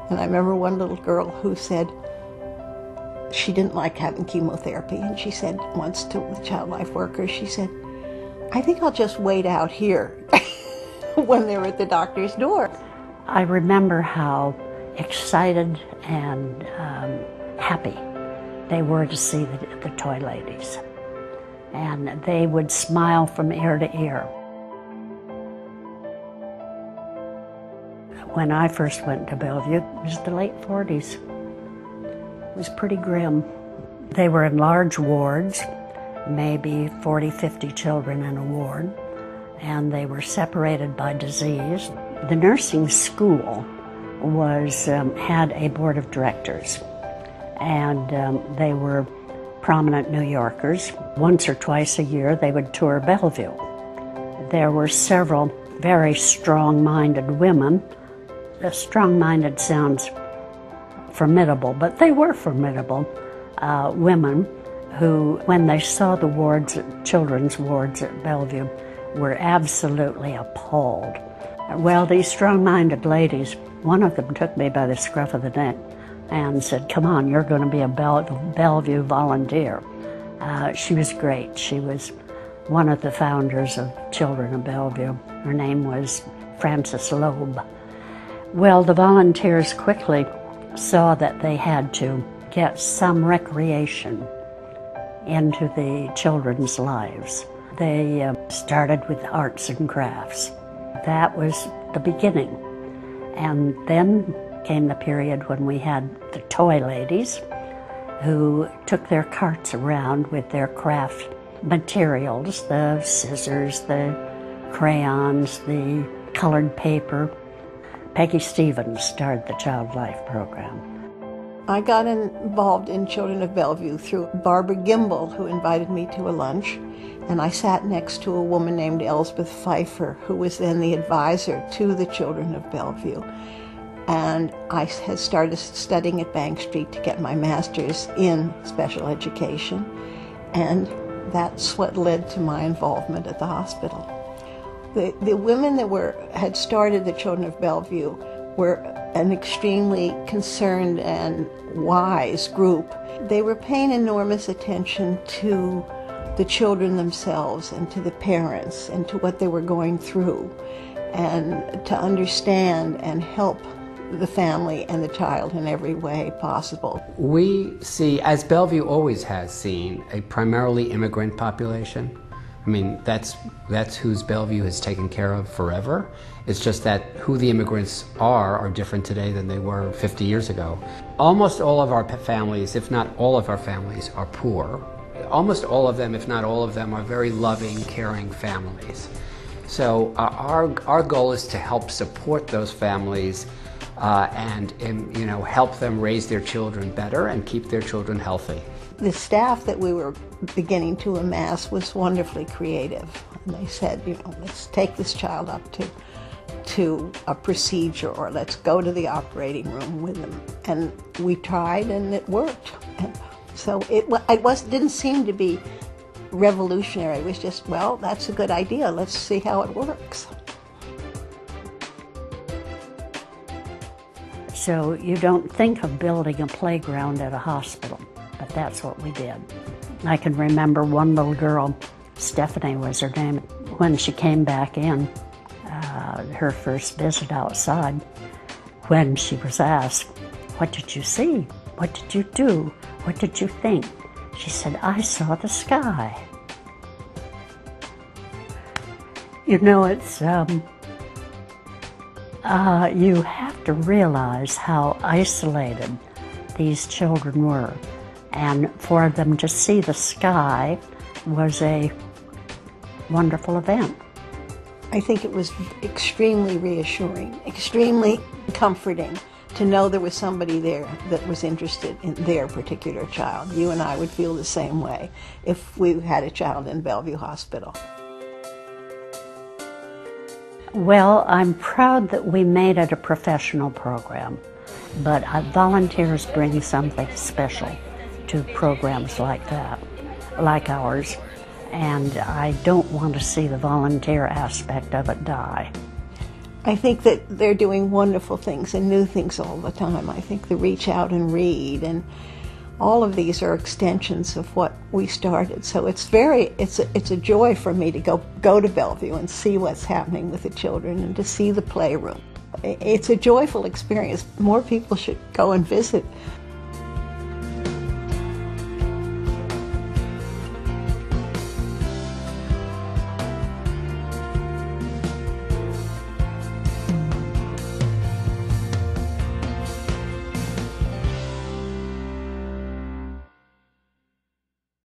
And I remember one little girl who said she didn't like having chemotherapy, and she said once to the child life worker, she said, "I think I'll just wait out here," when they were at the doctor's door. I remember how excited and happy they were to see the toy ladies. And they would smile from ear to ear. When I first went to Bellevue, it was the late 40s. It was pretty grim. They were in large wards, maybe 40, 50 children in a ward, and they were separated by disease. The nursing school had a board of directors, and they were prominent New Yorkers. Once or twice a year, they would tour Bellevue. There were several very strong-minded women. Strong-minded sounds formidable, but they were formidable women who, when they saw the wards, children's wards at Bellevue, were absolutely appalled. Well, these strong-minded ladies, one of them took me by the scruff of the neck and said, "Come on, you're going to be a Bellevue volunteer." She was great. She was one of the founders of Children of Bellevue. Her name was Frances Loeb. Well, the volunteers quickly saw that they had to get some recreation into the children's lives. They started with arts and crafts. That was the beginning. And then came the period when we had the toy ladies who took their carts around with their craft materials, the scissors, the crayons, the colored paper. Peggy Stevens started the Child Life program. I got involved in Children of Bellevue through Barbara Gimbel, who invited me to a lunch, and I sat next to a woman named Elspeth Pfeiffer, who was then the advisor to the Children of Bellevue. And I had started studying at Bank Street to get my master's in special education, and that's what led to my involvement at the hospital. The women that had started the Children of Bellevue were an extremely concerned and wise group. They were paying enormous attention to the children themselves and to the parents and to what they were going through, and to understand and help the family and the child in every way possible. We see, as Bellevue always has seen, a primarily immigrant population. I mean, that's whose Bellevue has taken care of forever. It's just that who the immigrants are different today than they were 50 years ago. Almost all of our families, if not all of our families, are poor. Almost all of them, if not all of them, are very loving, caring families. So our goal is to help support those families and help them raise their children better and keep their children healthy. The staff that we were beginning to amass was wonderfully creative. And they said, let's take this child up to a procedure, or let's go to the operating room with them. And we tried, and it worked. And so it didn't seem to be revolutionary. It was just, well, that's a good idea. Let's see how it works. So you don't think of building a playground at a hospital, but that's what we did. I can remember one little girl, Stephanie was her name, when she came back in, her first visit outside, when she was asked, "What did you see? What did you do? What did you think?" She said, "I saw the sky." It's, you have to realize how isolated these children were. And for them to see the sky was a wonderful event. I think it was extremely reassuring, extremely comforting to know there was somebody there that was interested in their particular child. You and I would feel the same way if we had a child in Bellevue Hospital. Well, I'm proud that we made it a professional program, but volunteers bring something special to programs like that, like ours, and I don't want to see the volunteer aspect of it die. I think that they're doing wonderful things and new things all the time. I think the Reach Out and Read and all of these are extensions of what we started. So it's a joy for me to go to Bellevue and see what's happening with the children and to see the playroom. It's a joyful experience. More people should go and visit